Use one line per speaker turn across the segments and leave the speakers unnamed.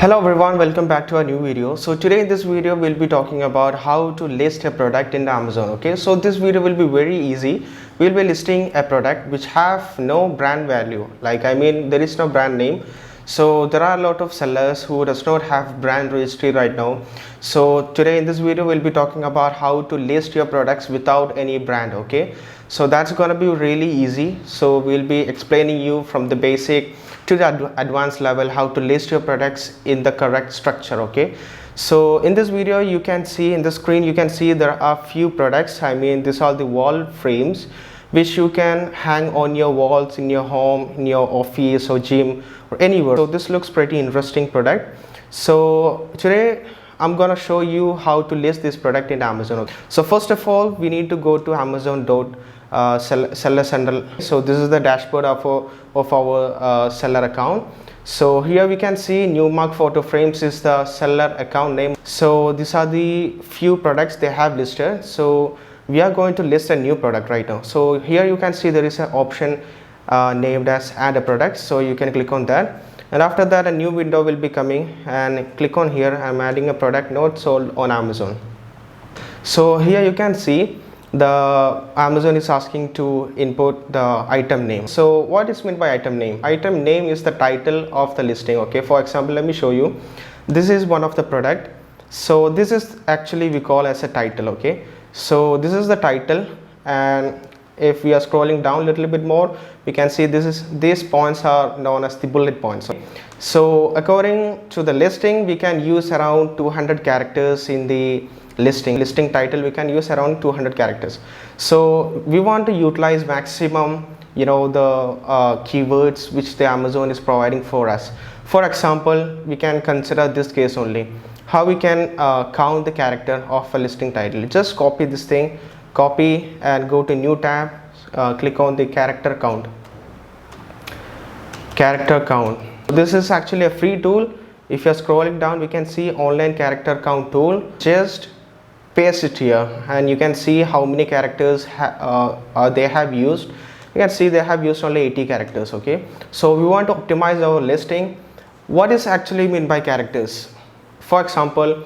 Hello everyone, welcome back to our new video. So today in this video we'll be talking about how to list a product in Amazon. Okay, so this video will be very easy. We'll be listing a product which have no brand value, there is no brand name. So there are a lot of sellers who does not have brand registry right now. So today in this video we'll be talking about how to list your products without any brand. Okay, so that's gonna be really easy. So we'll be explaining you from the basic to the advanced level how to list your products in the correct structure. Okay, so in this video you can see in the screen, you can see there are few products. These are the wall frames which you can hang on your walls in your home, in your office or gym or anywhere. So this looks pretty interesting product. So today I'm gonna show you how to list this product in Amazon. So first of all, we need to go to Amazon seller center. So this is the dashboard of our seller account. So here we can see Newmark photo frames is the seller account name. So these are the few products they have listed. So we are going to list a new product right now. So here you can see there is an option named as add a product. So you can click on that, and after that a new window will be coming, and click on here. I'm adding a product not sold on Amazon. So here you can see the Amazon is asking to input the item name. So what is meant by item name? Item name is the title of the listing. Okay, for example, let me show you. This is one of the product. So this is actually we call as a title. Okay, so this is the title, and if we are scrolling down a little bit more, we can see these points are known as the bullet points. So according to the listing, we can use around 200 characters in the listing title. We can use around 200 characters. So we want to utilize maximum the keywords which the Amazon is providing for us. For example, we can consider this case only. How we can count the character of a listing title? Just copy this thing, copy and go to new tab, click on the character count. This is actually a free tool. If you are scrolling down, we can see online character count tool. Just paste it here and you can see how many characters they have used. You can see they have used only 80 characters. Okay, so we want to optimize our listing. What is actually meant by characters? For example,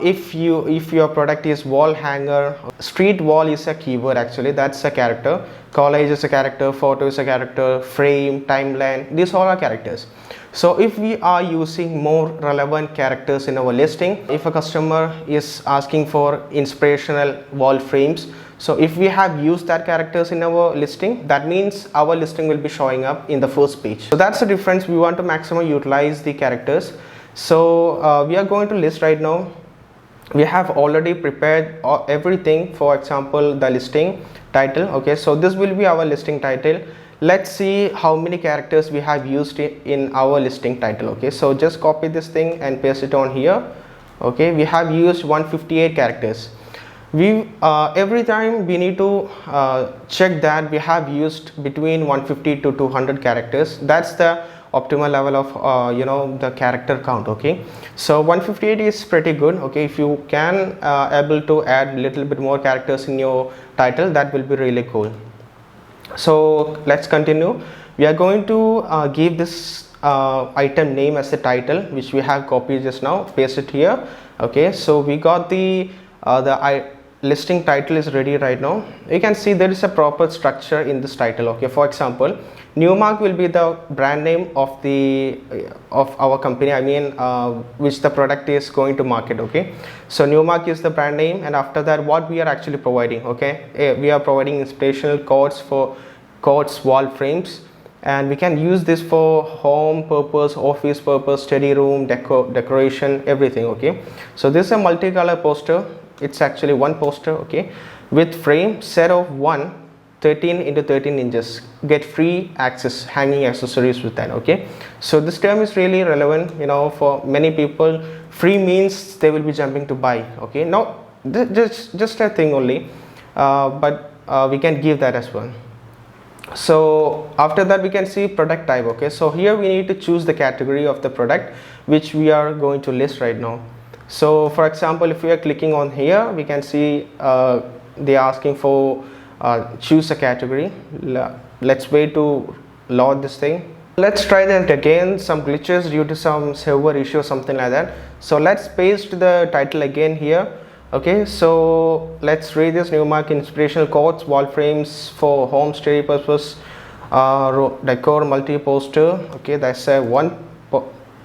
if your product is wall hanger, street wall is a keyword, actually that's a character, collage is a character, photo is a character, frame, timeline, these all are characters. So if we are using more relevant characters in our listing, if a customer is asking for inspirational wall frames, so if we have used that characters in our listing, that means our listing will be showing up in the first page. So that's the difference. We want to maximum utilize the characters. So we are going to list right now. We have already prepared everything. For example, the listing title. Okay, so this will be our listing title. Let's see how many characters we have used in our listing title. Okay, so just copy this thing and paste it on here. Okay, we have used 158 characters. Every time we need to check that we have used between 150 to 200 characters. That's the optimal level of the character count. Okay, so 158 is pretty good. Okay, if you can able to add little bit more characters in your title, that will be really cool. So let's continue. We are going to give this item name as the title, which we have copied just now, paste it here. Okay, so we got the listing title is ready right now. You can see there is a proper structure in this title. Okay, for example, Newmark will be the brand name of our company, which the product is going to market. Okay, so Newmark is the brand name, and after that what we are actually providing. Okay, we are providing inspirational quotes wall frames, and we can use this for home purpose, office purpose, study room, decoration, everything. Okay, so this is a multicolor poster. It's actually one poster. Okay, with frame set of 13 into 13 inches, get free access hanging accessories with that. Okay, so this term is really relevant for many people. Free means they will be jumping to buy. Okay, now just a thing only, but we can give that as well. So after that we can see product type. Okay, so here we need to choose the category of the product which we are going to list right now. So for example, if we are clicking on here, we can see they are asking for choose a category. Let's wait to load this thing. Let's try that again. Some glitches due to some server issue or something like that. So let's paste the title again here. Okay, so let's read this Newmark inspirational quotes, wall frames for home study purpose, decor, multi poster. Okay, that's one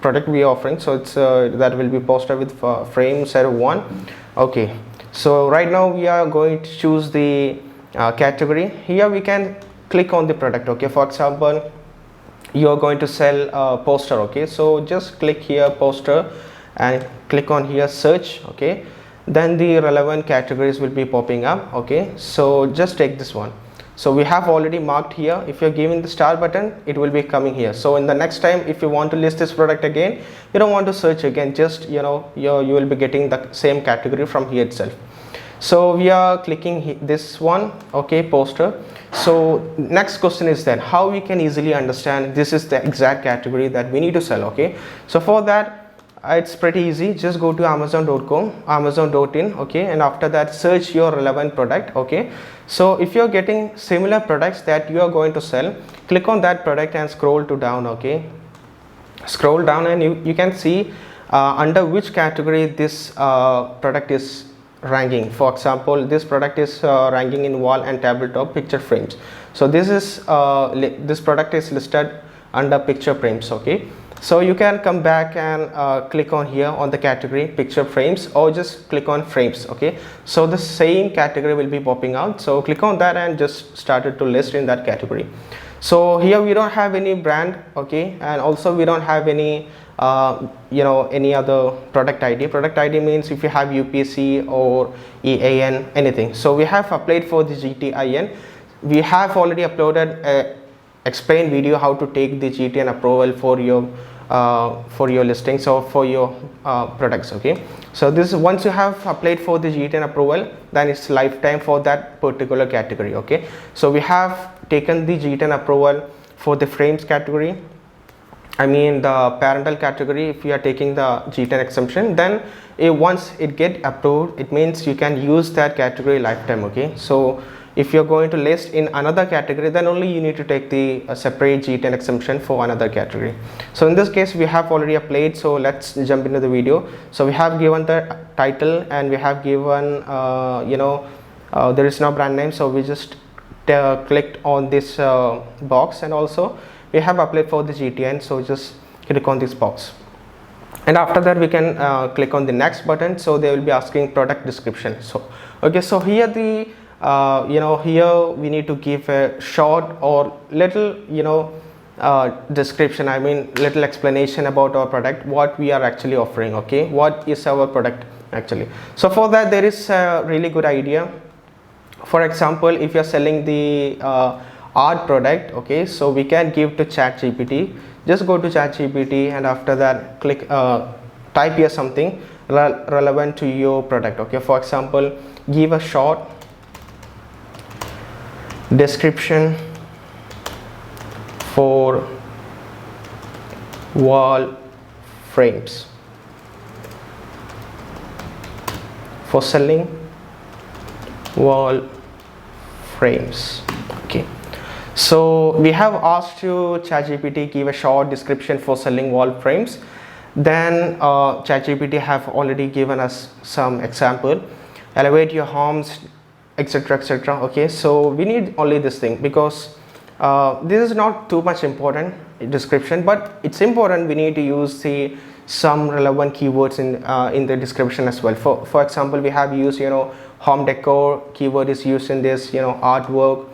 product we are offering, so it's that will be poster with frame set of 1. Okay, so right now we are going to choose the category. Here we can click on the product. Okay, for example, you are going to sell a poster. Okay, so just click here poster and click on here search. Okay, then the relevant categories will be popping up. Okay, so just take this one. So we have already marked here. If you're giving the star button, it will be coming here. So in the next time, if you want to list this product again, you don't want to search again, just you will be getting the same category from here itself. So we are clicking this one. Okay, poster. So next question is that how we can easily understand this is the exact category that we need to sell. Okay, so for that it's pretty easy. Just go to amazon.com, amazon.in. okay, and after that search your relevant product. Okay, so if you're getting similar products that you are going to sell, click on that product and scroll to down. Okay, scroll down and you can see under which category this product is ranking. For example, this product is ranking in wall and tabletop picture frames. So this product is listed under picture frames. Okay, so you can come back and click on here on the category picture frames, or just click on frames. Okay, so the same category will be popping out. So click on that and just started to list in that category. So here we don't have any brand. Okay, and also we don't have any any other product ID. Product ID means if you have UPC or EAN, anything. So we have applied for the GTIN. We have already uploaded a explain video how to take the GTN approval for your listings or for your products. Okay, so this once you have applied for the GTN approval, then it's lifetime for that particular category. Okay, so we have taken the GTN approval for the frames category, I mean the parental category. If you are taking the GTN exemption, then once it get approved, it means you can use that category lifetime. Okay, so if you're going to list in another category, then only you need to take the separate GTN exemption for another category. So in this case we have already applied, so let's jump into the video. So we have given the title and we have given there is no brand name, so we just clicked on this box, and also we have applied for the GTN, so just click on this box, and after that we can click on the next button. So they will be asking product description. So okay, so here the here we need to give a short or little description, I mean little explanation about our product, what we are actually offering. Okay, what is our product actually. So for that there is a really good idea. For example, if you are selling the art product, okay, so we can give to ChatGPT. Just go to ChatGPT and after that click type here something relevant to your product. Okay, for example, give a short description for wall frames for selling wall frames. Okay, so we have asked to ChatGPT give a short description for selling wall frames. Then ChatGPT have already given us some example: elevate your homes, etc, etc. Okay, so we need only this thing because this is not too much important description, but it's important. We need to use some relevant keywords in the description as well. For example, we have used home decor keyword is used in this, artwork,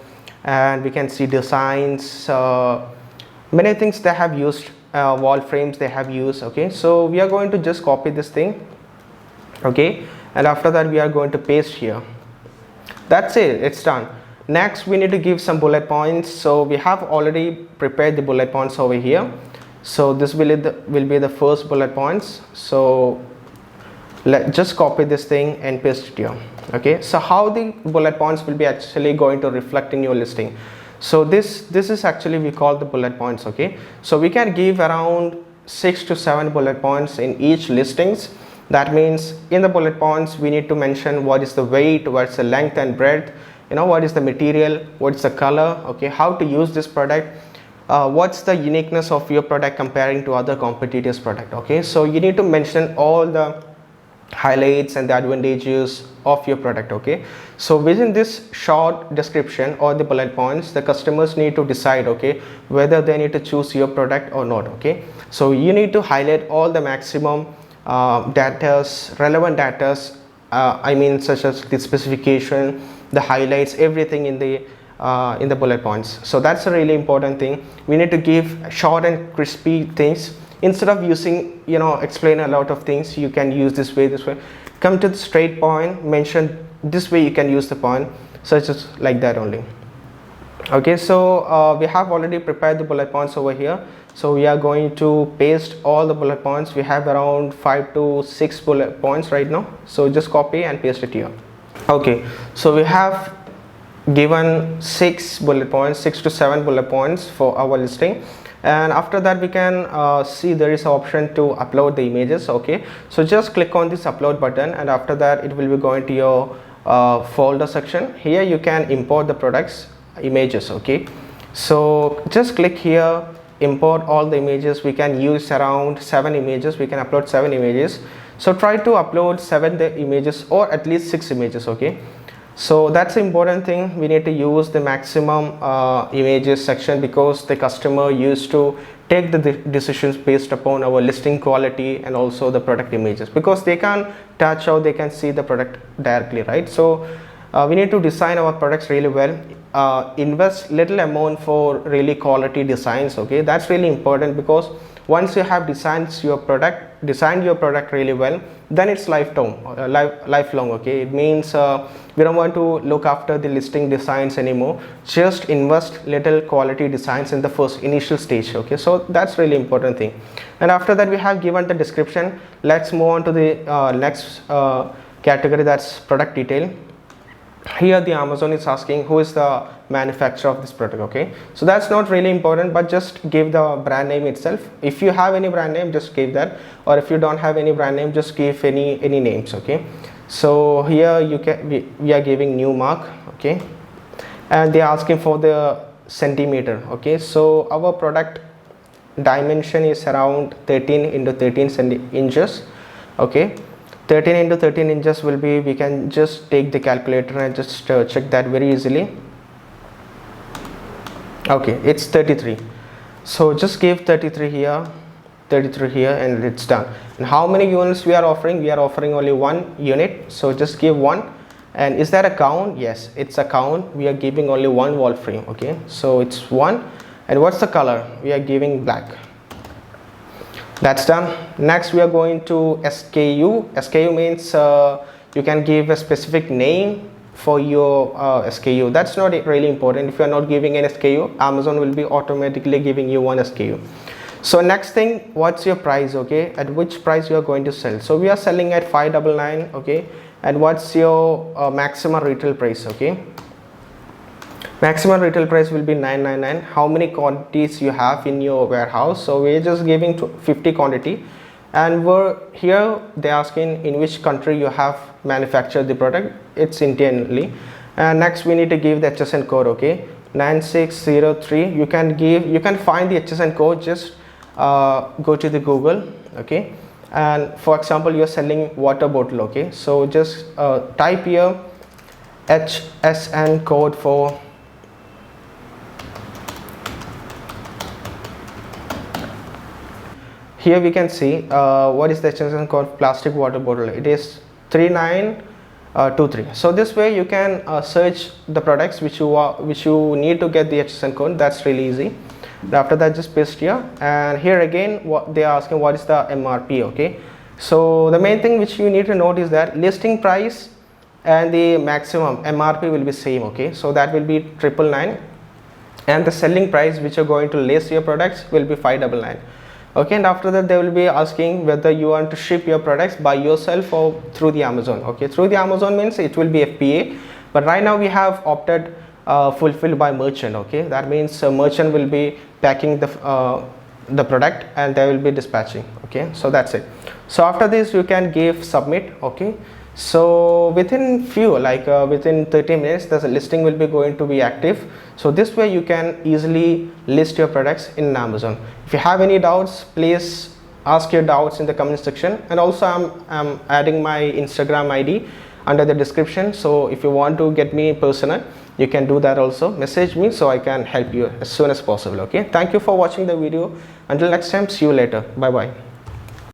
and we can see designs, many things they have used, wall frames they have used. Okay, so we are going to just copy this thing. Okay, and after that we are going to paste here. That's it, it's done. Next we need to give some bullet points. So we have already prepared the bullet points over here. So this will be the first bullet points. So let's just copy this thing and paste it here. Okay, so how the bullet points will be actually going to reflect in your listing. So this is actually we call the bullet points. Okay, so we can give around 6 to 7 bullet points in each listings. That means in the bullet points we need to mention what is the weight, what's the length and breadth, what is the material, what's the color, okay, how to use this product, what's the uniqueness of your product comparing to other competitors product. Okay, so you need to mention all the highlights and the advantages of your product. Okay, so within this short description or the bullet points, the customers need to decide, okay, whether they need to choose your product or not. Okay, so you need to highlight all the maximum relevant data, I mean, such as the specification, the highlights, everything in the bullet points. So that's a really important thing. We need to give short and crispy things. Instead of using, explain a lot of things, you can use this way. Come to the straight point, mention this way, you can use the point, such as like that only. Okay, so we have already prepared the bullet points over here. So we are going to paste all the bullet points. We have around 5 to 6 bullet points right now. So just copy and paste it here. Okay, so we have given 6 to 7 bullet points for our listing. And after that, we can see there is an option to upload the images. Okay, so just click on this upload button, and after that it will be going to your folder section. Here you can import the products images. Okay, so just click here, import all the images. We can use around 7 images. We can upload 7 images. So try to upload 7 images or at least 6 images. Okay, so that's the important thing. We need to use the maximum images section, because the customer used to take the decisions based upon our listing quality and also the product images, because they can touch or they can see the product directly, right? So we need to design our products really well. Invest little amount for really quality designs. Okay, that's really important, because once you have designed your product really well, then it's lifelong. Okay, it means we don't want to look after the listing designs anymore. Just invest little quality designs in the first initial stage. Okay, so that's really important thing. And after that, we have given the description. Let's move on to the next category, that's product detail. Here the Amazon is asking who is the manufacturer of this product. Okay, so that's not really important, but just give the brand name itself. If you have any brand name, just give that, or if you don't have any brand name, just give any names. Okay, so here we are giving new mark. Okay, and they are asking for the centimeter. Okay, so our product dimension is around 13 into 13 inches. Okay, 13 into 13 inches will be, we can just take the calculator and just check that very easily. Okay, it's 33. So just give 33 here, and it's done. And how many units we are offering? We are offering only 1 unit, so just give 1. And is that a count? Yes, it's a count. We are giving only 1 wall frame. Okay, so it's 1. And what's the color? We are giving black. That's done. Next we are going to SKU. SKU means you can give a specific name for your SKU. That's not really important. If you are not giving an SKU, Amazon will be automatically giving you 1 SKU. So next thing, what's your price? Okay, at which price you are going to sell? So we are selling at $599. Okay, and what's your maximum retail price? Okay, maximum retail price will be $999. How many quantities you have in your warehouse? So we're just giving 50 quantity, and here they're asking in which country you have manufactured the product. It's internally. And next we need to give the HSN code. Okay, 9603. You can find the HSN code. Just go to the Google. Okay, and for example, you're selling water bottle. Okay, so just type here HSN code for here. We can see what is the HSN code plastic water bottle. It is 3923. So this way you can search the products which you need to get the HSN code. That's really easy. After that, just paste here, and here again what they are asking, what is the MRP. Okay, so the main thing which you need to note is that listing price and the maximum MRP will be same. Okay, so that will be 999, and the selling price which you're going to list your products will be 599. Okay, and after that they will be asking whether you want to ship your products by yourself or through the Amazon. Okay, through the Amazon means it will be FBA, but right now we have opted fulfilled by merchant. Okay, that means a merchant will be packing the product and they will be dispatching. Okay, so that's it. So after this you can give submit. Okay, So within within 30 minutes the listing will be going to be active. So this way you can easily list your products in Amazon. If you have any doubts, please ask your doubts in the comment section, and also I'm adding my Instagram ID under the description. So if you want to get me personal, you can do that also. Message me so I can help you as soon as possible. Okay, thank you for watching the video. Until next time, see you later. Bye bye.